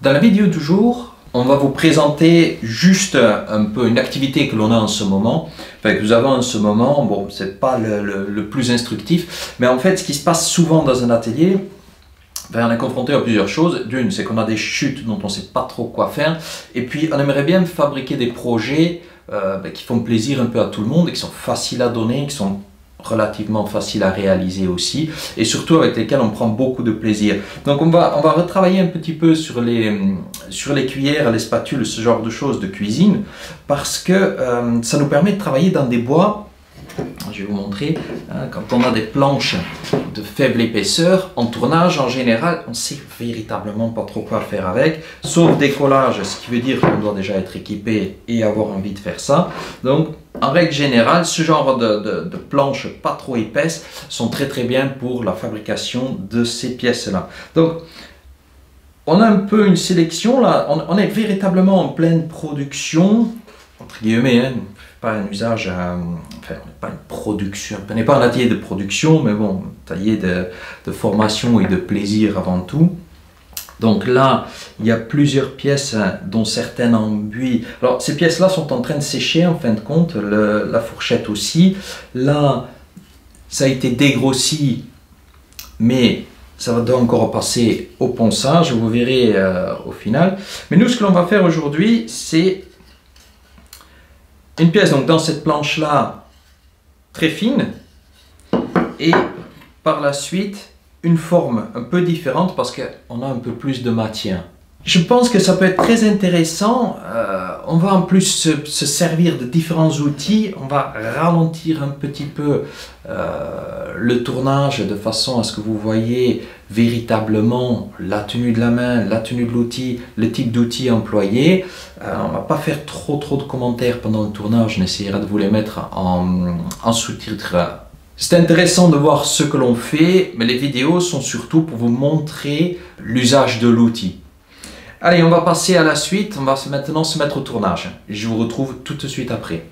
Dans la vidéo du jour, on va vous présenter juste un peu une activité que l'on a en ce moment, enfin que nous avons en ce moment. Bon, c'est pas le plus instructif, mais en fait, ce qui se passe souvent dans un atelier, ben, on est confronté à plusieurs choses. D'une, c'est qu'on a des chutes dont on ne sait pas trop quoi faire, et puis on aimerait bien fabriquer des projets qui font plaisir un peu à tout le monde et qui sont faciles à donner, qui sont relativement faciles à réaliser aussi, et surtout avec lesquels on prend beaucoup de plaisir. Donc on va retravailler un petit peu sur les cuillères, les spatules, ce genre de choses de cuisine, parce que ça nous permet de travailler dans des bois. Je vais vous montrer, hein, quand on a des planches de faible épaisseur, en tournage en général, on ne sait véritablement pas trop quoi faire avec, sauf décollage, ce qui veut dire qu'on doit déjà être équipé et avoir envie de faire ça. Donc, en règle générale, ce genre de planches pas trop épaisses sont très bien pour la fabrication de ces pièces-là. Donc, on a un peu une sélection là, on est véritablement en pleine production, entre guillemets, hein, pas un usage, enfin, pas une production, on n'est pas un atelier de production, mais bon, atelier de formation et de plaisir avant tout. Donc là, il y a plusieurs pièces, dont certaines en buis. Alors, ces pièces-là sont en train de sécher, en fin de compte, la fourchette aussi. Là, ça a été dégrossi, mais ça doit encore passer au ponçage, vous verrez au final. Mais nous, ce que l'on va faire aujourd'hui, c'est une pièce donc dans cette planche-là, très fine, et par la suite, une forme un peu différente parce qu'on a un peu plus de matière. Je pense que ça peut être très intéressant. On va en plus se servir de différents outils. On va ralentir un petit peu le tournage de façon à ce que vous voyez véritablement la tenue de la main, la tenue de l'outil, le type d'outil employé. On ne va pas faire trop de commentaires pendant le tournage. On essaiera de vous les mettre en sous-titres. C'est intéressant de voir ce que l'on fait, mais les vidéos sont surtout pour vous montrer l'usage de l'outil. Allez, on va passer à la suite, on va maintenant se mettre au tournage. Je vous retrouve tout de suite après.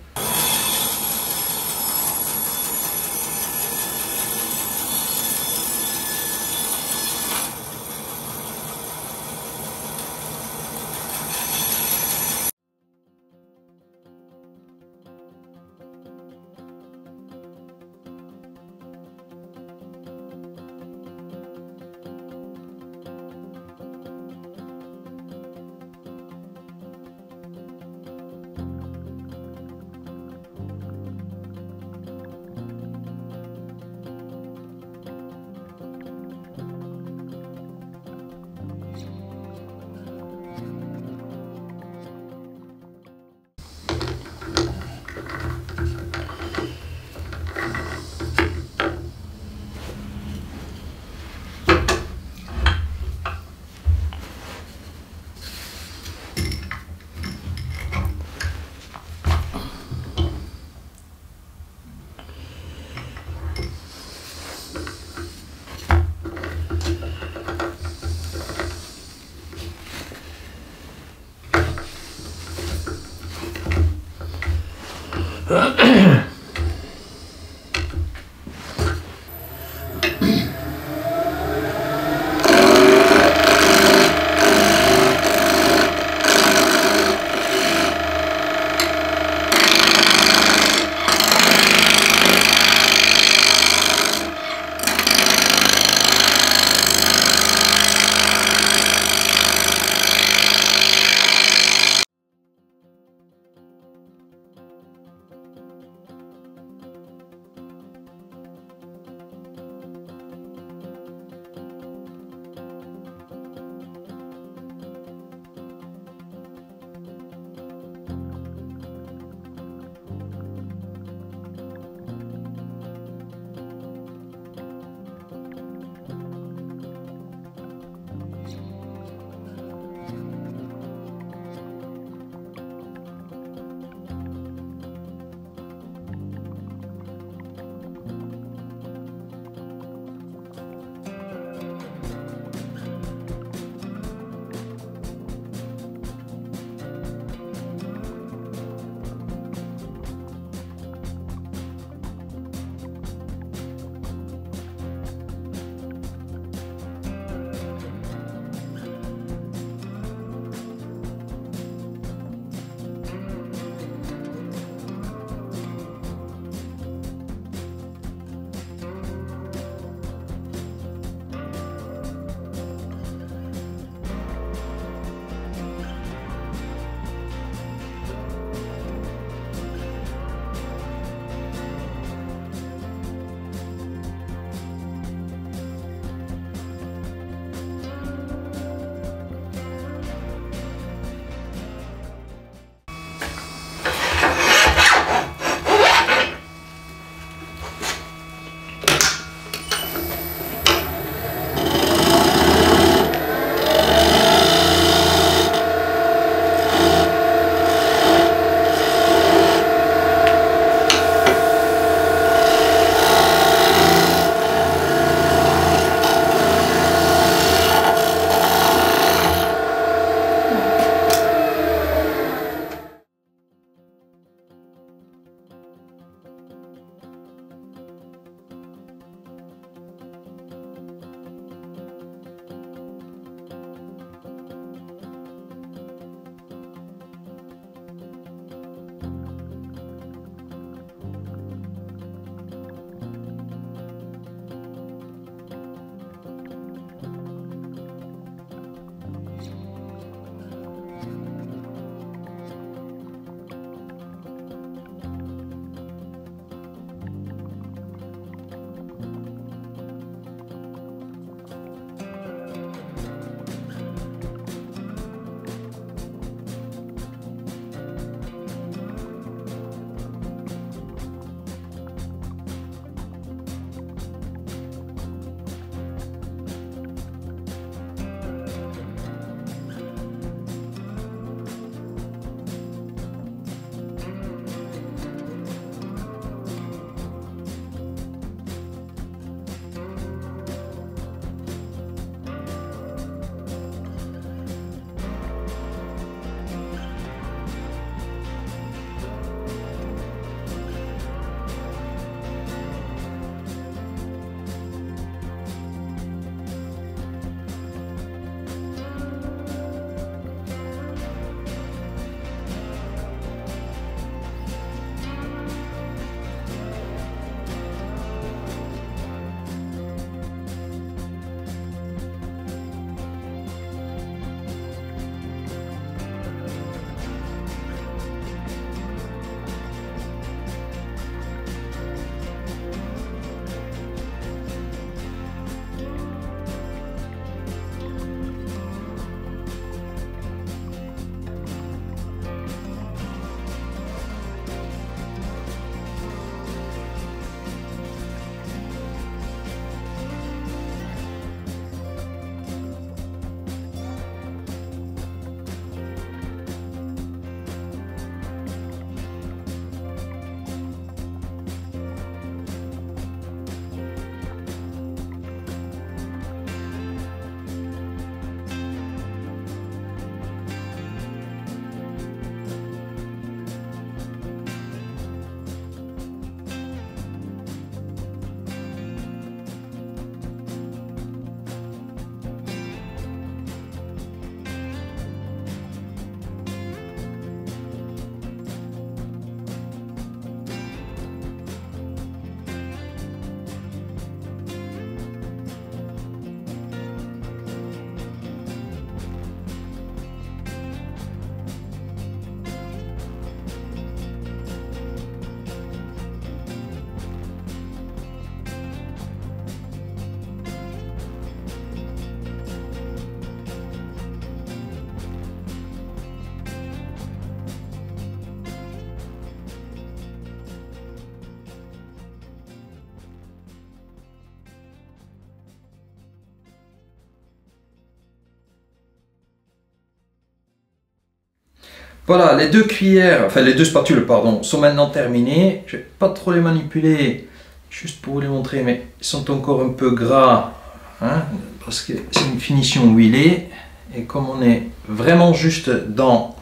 Voilà, les deux cuillères, enfin les deux spatules, pardon, sont maintenant terminées. Je vais pas trop les manipuler, juste pour vous les montrer, mais ils sont encore un peu gras, hein, parce que c'est une finition huilée. Et comme on est vraiment juste dans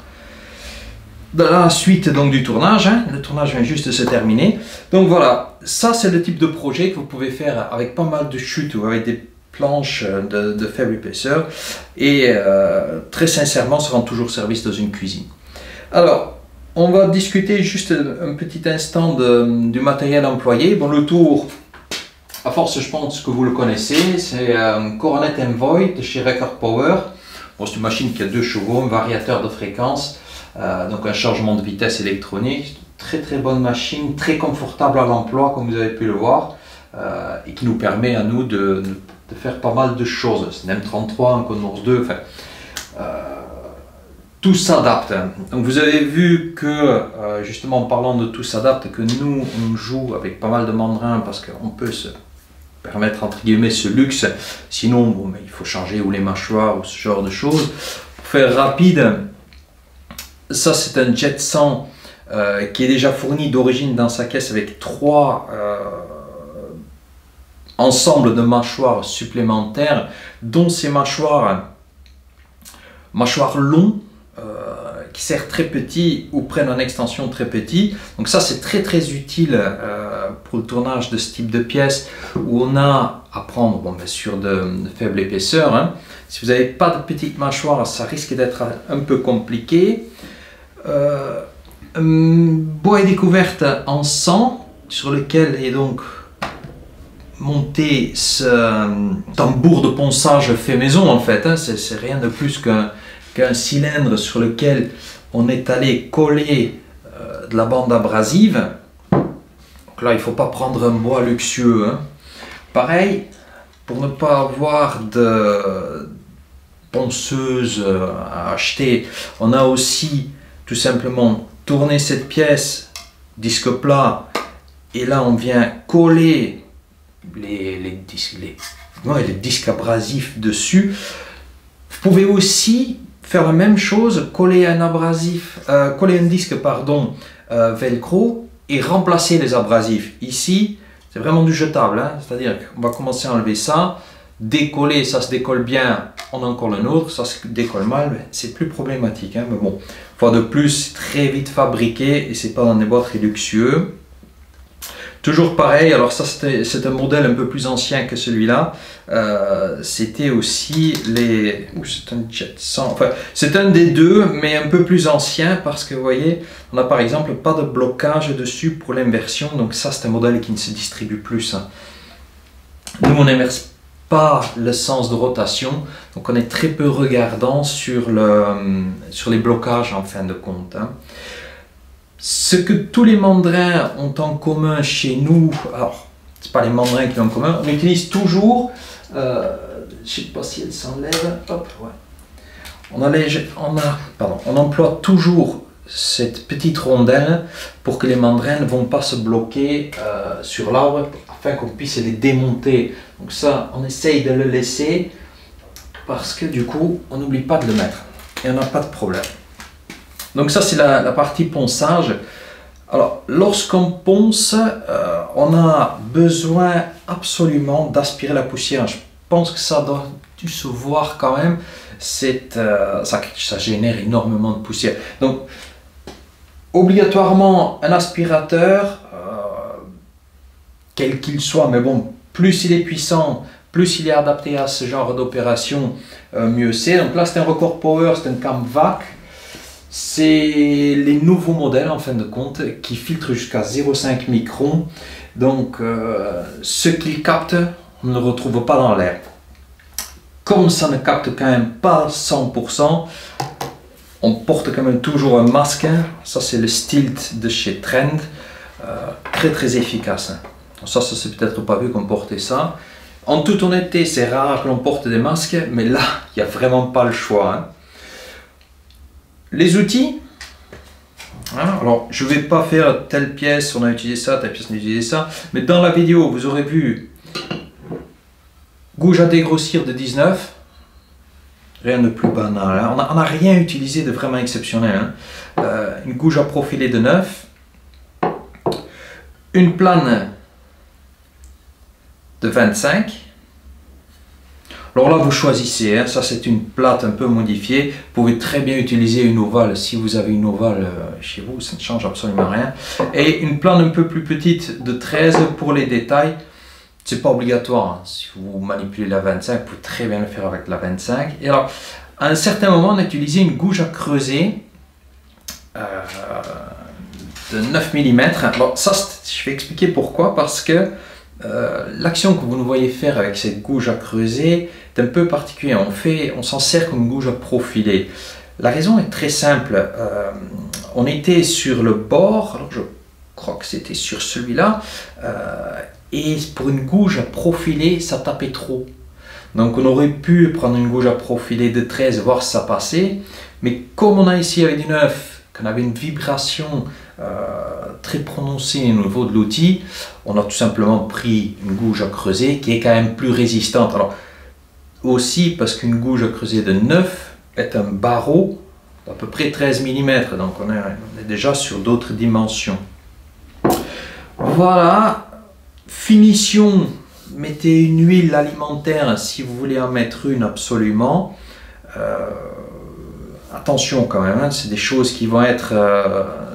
la suite donc, du tournage, hein, le tournage vient juste de se terminer. Donc voilà, ça c'est le type de projet que vous pouvez faire avec pas mal de chutes ou avec des planches de faible épaisseur. Et très sincèrement, ça rend toujours service dans une cuisine. Alors, on va discuter juste un petit instant du matériel employé. Bon, le tour, à force, je pense que vous le connaissez, c'est un Coronet Envoy de chez Record Power. Bon, c'est une machine qui a 2 chevaux, un variateur de fréquence, donc un changement de vitesse électronique. Très très bonne machine, très confortable à l'emploi, comme vous avez pu le voir, et qui nous permet à nous de faire pas mal de choses. C'est un M33, un Connours 2, enfin... tout s'adapte. Donc vous avez vu que, justement en parlant de tout s'adapte, que nous on joue avec pas mal de mandrins parce qu'on peut se permettre entre guillemets ce luxe. Sinon, bon, mais il faut changer ou les mâchoires ou ce genre de choses. Pour faire rapide, ça c'est un Jet 100 qui est déjà fourni d'origine dans sa caisse avec 3 ensembles de mâchoires supplémentaires, dont ces mâchoires longs, qui sert très petit ou prennent en extension très petit. Donc ça c'est très très utile pour le tournage de ce type de pièces où on a à prendre, bon, bien sûr de faible épaisseur, hein. Si vous n'avez pas de petite mâchoire, ça risque d'être un peu compliqué. Bois et découverte en sang sur lequel est donc monté ce tambour de ponçage fait maison en fait, hein. C'est rien de plus qu'un cylindre sur lequel on est allé coller de la bande abrasive. Donc là, il ne faut pas prendre un bois luxueux, hein. Pareil, pour ne pas avoir de ponceuse à acheter, on a aussi tout simplement tourné cette pièce, disque plat, et là on vient coller les disques abrasifs dessus. Vous pouvez aussi faire la même chose, coller un disque velcro et remplacer les abrasifs. Ici, c'est vraiment du jetable, hein, c'est-à-dire qu'on va commencer à enlever ça, décoller, ça se décolle bien, on a encore le nôtre, ça se décolle mal, c'est plus problématique, hein, mais bon, fois de plus, très vite fabriqué et c'est pas dans des boîtes très luxueux. Toujours pareil, alors ça c'est un modèle un peu plus ancien que celui-là, c'était aussi c'est un Jet 100, enfin c'est un des deux mais un peu plus ancien parce que vous voyez, on a par exemple pas de blocage dessus pour l'inversion, donc ça c'est un modèle qui ne se distribue plus, hein. Nous on n'inverse pas le sens de rotation, donc on est très peu regardant sur les blocages en fin de compte, hein. Ce que tous les mandrins ont en commun chez nous, alors c'est pas les mandrins qui ont en commun, on utilise toujours, je ne sais pas si elle s'enlève, hop, ouais. On emploie toujours cette petite rondelle pour que les mandrins ne vont pas se bloquer sur l'arbre afin qu'on puisse les démonter. Donc ça, on essaye de le laisser parce que du coup, on n'oublie pas de le mettre et on n'a pas de problème. Donc ça c'est la partie ponçage. Alors lorsqu'on ponce, on a besoin absolument d'aspirer la poussière. Je pense que ça doit se voir quand même. Ça génère énormément de poussière. Donc obligatoirement un aspirateur, quel qu'il soit, mais bon, plus il est puissant, plus il est adapté à ce genre d'opération, mieux c'est. Donc là c'est un Record Power, c'est un cam vac. C'est les nouveaux modèles en fin de compte qui filtrent jusqu'à 0,5 microns. Donc ce qu'ils captent, on ne le retrouve pas dans l'air. Comme ça ne capte quand même pas 100%, on porte quand même toujours un masque. Ça c'est le Stilt de chez Trend. Très très efficace. Ça c'est peut-être pas vu qu'on portait ça. En toute honnêteté, c'est rare que l'on porte des masques, mais là, il n'y a vraiment pas le choix, hein. Les outils, alors je ne vais pas faire telle pièce, on a utilisé ça, telle pièce, on a utilisé ça, mais dans la vidéo, vous aurez vu gouge à dégrossir de 19, Rien de plus banal. Hein. On n'a rien utilisé de vraiment exceptionnel. Hein. Une gouge à profiler de 9. Une plane de 25. Alors là, vous choisissez. Hein. Ça, c'est une plate un peu modifiée. Vous pouvez très bien utiliser une ovale. Si vous avez une ovale chez vous, ça ne change absolument rien. Et une plane un peu plus petite de 13 pour les détails. C'est pas obligatoire. Hein. Si vous manipulez la 25, vous pouvez très bien le faire avec la 25. Et alors, à un certain moment, on a utilisé une gouge à creuser de 9 mm. Alors ça, je vais expliquer pourquoi. Parce que l'action que vous nous voyez faire avec cette gouge à creuser est un peu particulière. On s'en sert comme gouge à profiler. La raison est très simple. On était sur le bord, alors je crois que c'était sur celui-là, et pour une gouge à profiler, ça tapait trop. Donc on aurait pu prendre une gouge à profiler de 13, voir si ça passait, mais comme on a ici avec du 9, qu'on avait une vibration très prononcée au niveau de l'outil, on a tout simplement pris une gouge à creuser qui est quand même plus résistante. Alors aussi parce qu'une gouge à creuser de 9 est un barreau d'à peu près 13 mm, donc on est déjà sur d'autres dimensions. Voilà, finition, mettez une huile alimentaire si vous voulez en mettre une absolument. Attention quand même, hein, c'est des choses qui vont être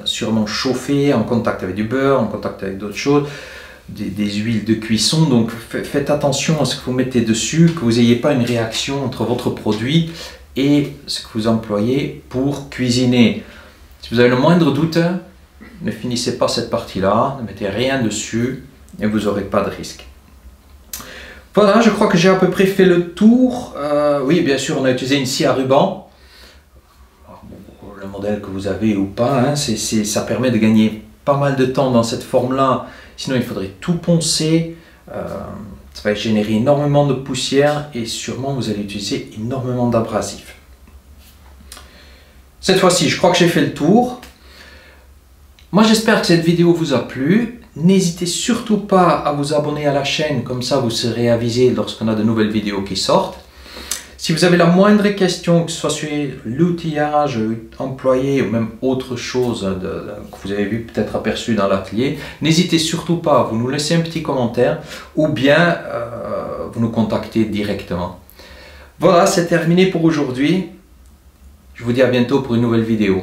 sûrement chauffées, en contact avec du beurre, en contact avec d'autres choses, des huiles de cuisson, donc faites attention à ce que vous mettez dessus, que vous n'ayez pas une réaction entre votre produit et ce que vous employez pour cuisiner. Si vous avez le moindre doute, ne finissez pas cette partie-là, ne mettez rien dessus et vous n'aurez pas de risque. Voilà, je crois que j'ai à peu près fait le tour. Oui, bien sûr, on a utilisé une scie à ruban. Le modèle que vous avez ou pas, hein, ça permet de gagner pas mal de temps dans cette forme-là. Sinon, il faudrait tout poncer. Ça va générer énormément de poussière et sûrement vous allez utiliser énormément d'abrasifs. Cette fois-ci, je crois que j'ai fait le tour. Moi, j'espère que cette vidéo vous a plu. N'hésitez surtout pas à vous abonner à la chaîne, comme ça vous serez avisé lorsqu'on a de nouvelles vidéos qui sortent. Si vous avez la moindre question, que ce soit sur l'outillage employé ou même autre chose que vous avez vu peut-être aperçu dans l'atelier, n'hésitez surtout pas à vous nous laisser un petit commentaire ou bien vous nous contacter directement. Voilà, c'est terminé pour aujourd'hui. Je vous dis à bientôt pour une nouvelle vidéo.